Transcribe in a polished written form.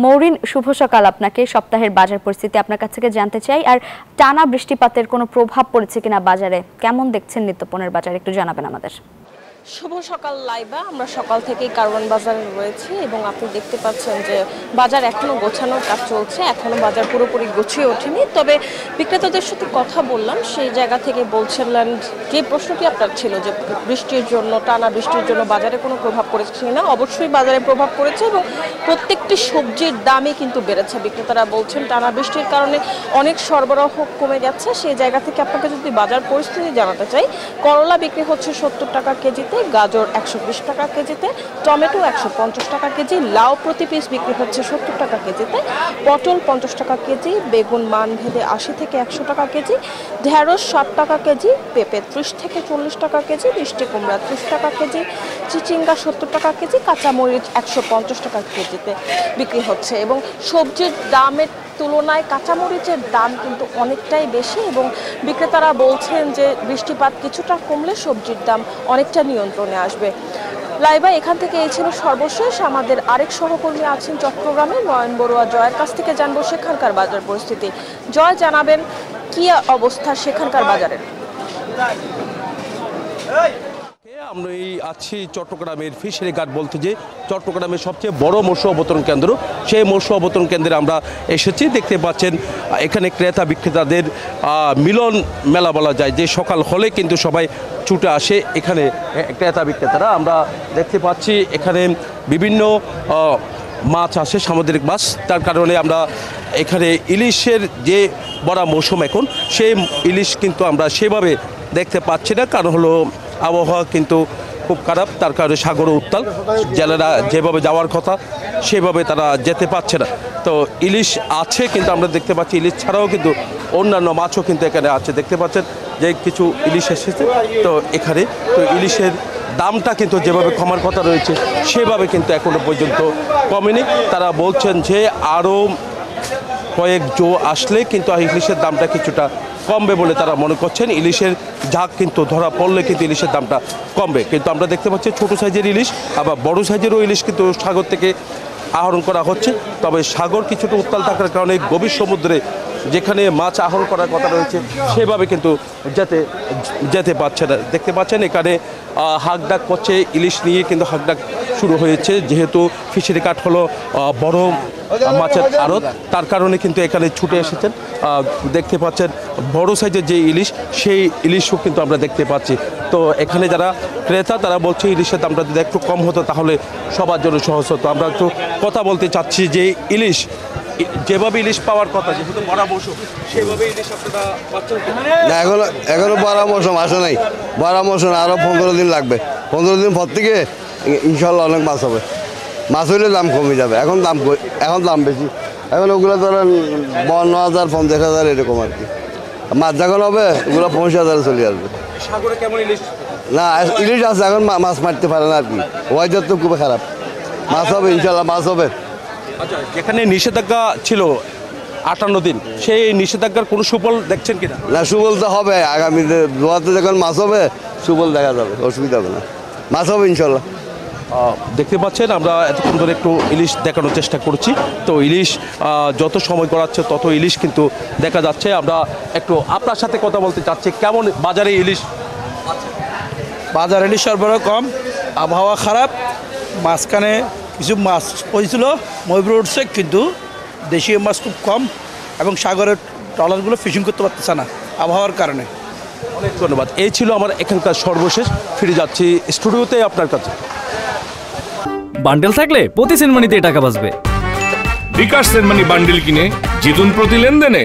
মৌরিন, শুভ সকাল আপনাকে। সপ্তাহের বাজার পরিস্থিতি আপনার কাছ থেকে জানতে চাই, আর টানা বৃষ্টিপাতের কোনো প্রভাব পড়েছে কিনা বাজারে, কেমন দেখছেন নিত্যপণ্যের বাজার, একটু জানাবেন আমাদের। শুভ সকাল লাইবা। আমরা সকাল থেকেই কারওয়ান বাজারে রয়েছি এবং আপনি দেখতে পাচ্ছেন যে বাজার এখনো গোছানোর কাজ চলছে, এখনো বাজার পুরোপুরি গুছিয়ে ওঠেনি। তবে বিক্রেতাদের সাথে কথা বললাম, সেই জায়গা থেকে বলছিলেন যে প্রশ্নটি আপনার ছিল যে বৃষ্টির জন্য, টানা বৃষ্টির জন্য বাজারে কোনো প্রভাব পড়েছে কিনা। অবশ্যই বাজারে প্রভাব পড়েছে এবং প্রত্যেকটি সবজির দামই কিন্তু বেড়েছে। বিক্রেতারা বলছেন টানা বৃষ্টির কারণে অনেক সরবরাহ কমে গেছে। সেই জায়গা থেকে আপনাকে যদি বাজার পরিস্থিতি জানাতে চাই, করলা বিক্রি হচ্ছে 70 টাকা কেজিতে, গাজর 120 টাকা কেজিতে, টমেটো 150 টাকা কেজি, লাউ প্রতি পিস বিক্রি হচ্ছে 70 টাকা কেজিতে, পটল 50 টাকা কেজি, বেগুন মান ভেদে 80 থেকে 100 টাকা কেজি, ঢেঁড়স 60 টাকা কেজি, পেঁপে 30 থেকে 40 টাকা কেজি, মিষ্টি কুমড়া 30 টাকা কেজি, চিচিঙ্গা 70 টাকা কেজি, কাঁচামরিচ 150 টাকা কেজিতে বিক্রি হচ্ছে। এবং সবজির দামের তুলনায় কাঁচামরিচের দাম কিন্তু অনেকটাই বেশি এবং বিক্রেতারা বলছেন যে বৃষ্টিপাত কিছুটা কমলে সবজির দাম অনেকটা নিয়ন্ত্রণে আসবে। লাইবা, এখান থেকে এই ছিল সর্বশেষ। আমাদের আরেক সহকর্মী আছেন চট্টগ্রামে, নয়ন বড়ুয়া। জয়ের কাছ থেকে জানবো সেখানকার বাজার পরিস্থিতি। জয়, জানাবেন কি অবস্থা সেখানকার বাজারের? আমরা আছি চট্টগ্রামের ফিশারি ঘাট, বলতে যে চট্টগ্রামের সবচেয়ে বড় মৎস্য অবতরণ কেন্দ্র, সেই মৎস্য অবতরণ কেন্দ্রে আমরা এসেছি। দেখতে পাচ্ছেন এখানে ক্রেতা বিক্রেতাদের মিলন মেলা বলা যায়, যে সকাল হলে কিন্তু সবাই ছুটে আসে এখানে ক্রেতা বিক্রেতারা। আমরা দেখতে পাচ্ছি এখানে বিভিন্ন মাছ আসে, সামুদ্রিক মাছ, তার কারণে আমরা এখানে ইলিশের যে বড় মৌসুম এখন, সেই ইলিশ কিন্তু আমরা সেভাবে দেখতে পাচ্ছি না, কারণ হলো আবহাওয়া কিন্তু খুব খারাপ, তার কারণে সাগর উত্তাল, জেলেরা যেভাবে যাওয়ার কথা সেভাবে তারা যেতে পারছে না। তো ইলিশ আছে, কিন্তু আমরা দেখতে পাচ্ছি ইলিশ ছাড়াও কিন্তু অন্যান্য মাছও কিন্তু এখানে আছে। দেখতে পাচ্ছেন যে কিছু ইলিশ এসেছে তো এখানে, তো ইলিশের দামটা কিন্তু যেভাবে কমার কথা রয়েছে সেভাবে কিন্তু এখনো পর্যন্ত কমেনি। তারা বলছেন যে আরও কয়েক জো আসলে কিন্তু ইলিশের দামটা কিছুটা কমবে বলে তারা মনে করছেন। ইলিশের ঝাঁক কিন্তু ধরা পড়লে কিন্তু ইলিশের দামটা কমবে। কিন্তু আমরা দেখতে পাচ্ছি ছোটো সাইজের ইলিশ, আবার বড় সাইজেরও ইলিশ কিন্তু সাগর থেকে আহরণ করা হচ্ছে। তবে সাগর কিছুটা উত্তাল থাকার কারণে গভীর সমুদ্রে যেখানে মাছ আহরণ করার কথা রয়েছে সেভাবে কিন্তু যেতে পারছে না। দেখতে পাচ্ছেন এখানে হাঁকডাক করছে ইলিশ নিয়ে, কিন্তু হাঁকডাক শুরু হয়েছে, যেহেতু ফিশারি ঘাট হলো বড় মাছের আড়ত, তার কারণে কিন্তু এখানে ছুটে এসেছেন। দেখতে পাচ্ছেন বড় সাইজের যে ইলিশ, সেই ইলিশও কিন্তু আমরা দেখতে পাচ্ছি। তো এখানে যারা ক্রেতা তারা বলছে ইলিশের দামটা যদি একটু কম হতো তাহলে সবার জন্য সহজ হতো। আমরা একটু কথা বলতে চাচ্ছি যে ইলিশ যেভাবে ইলিশ পাওয়ার কথা, যেহেতু বড় মৌসুম, সেভাবে ইলিশ আপনারা পাচ্ছেন না? এখনো বড় মৌসুম আসে নাই, বড় মৌসুম আরও 15 দিন লাগবে। 15 দিন পর থেকে ইনশাল্লাহ অনেক মাছ হবে। মাছ হইলে দাম কমে যাবে, এখন দাম বেশি। এখন ওগুলো ধরেন 52,000 50,000 এরকম আর কি। মাছ যখন হবে ওগুলো 50,000 চলে আসবে। সাগরে কেমন ইলিশ? না, ইলিশ আছে, এখন মাছ মারতে পারে না আর কি, ওয়েদার তো খুব খারাপ। মাছ হবে ইনশাল্লাহ, মাছ হবে। আচ্ছা, যেখানে নিষেধাজ্ঞা ছিল 58 দিন, সেই নিষেধাজ্ঞার কোনো সুফল দেখছেন কিনা? না, সুফল তো হবে আগামীতে, দোয়াতে যখন মাছ হবে সুফল দেখা যাবে, অসুবিধা হবে না, মাছ হবে ইনশাল্লাহ। দেখতে পাচ্ছেন আমরা এতক্ষণ ধরে একটু ইলিশ দেখানোর চেষ্টা করছি। তো ইলিশ যত সময় গড়াচ্ছে তত ইলিশ কিন্তু দেখা যাচ্ছে। আমরা একটু আপনার সাথে কথা বলতে চাচ্ছি, কেমন বাজারে ইলিশ? বাজারে ইলিশ সরবরাহ কম, আবহাওয়া খারাপ, মাঝখানে কিছু মাছ পড়েছিল, ময়ূর উঠছে, কিন্তু দেশীয় মাছ খুব কম এবং সাগরের ট্রলারগুলো ফিশিং করতে পারতেছে না আবহাওয়ার কারণে। অনেক ধন্যবাদ। এই ছিল আমার এখানকার সর্বশেষ। ফিরে যাচ্ছি স্টুডিওতে আপনার কাছে। বান্ডেল থাকলে প্রতি সেনমানিতে টাকা বাঁচবে। বিকাশ সেনমানি বান্ডেল কিনে জিতুন প্রতি লেনদেনে।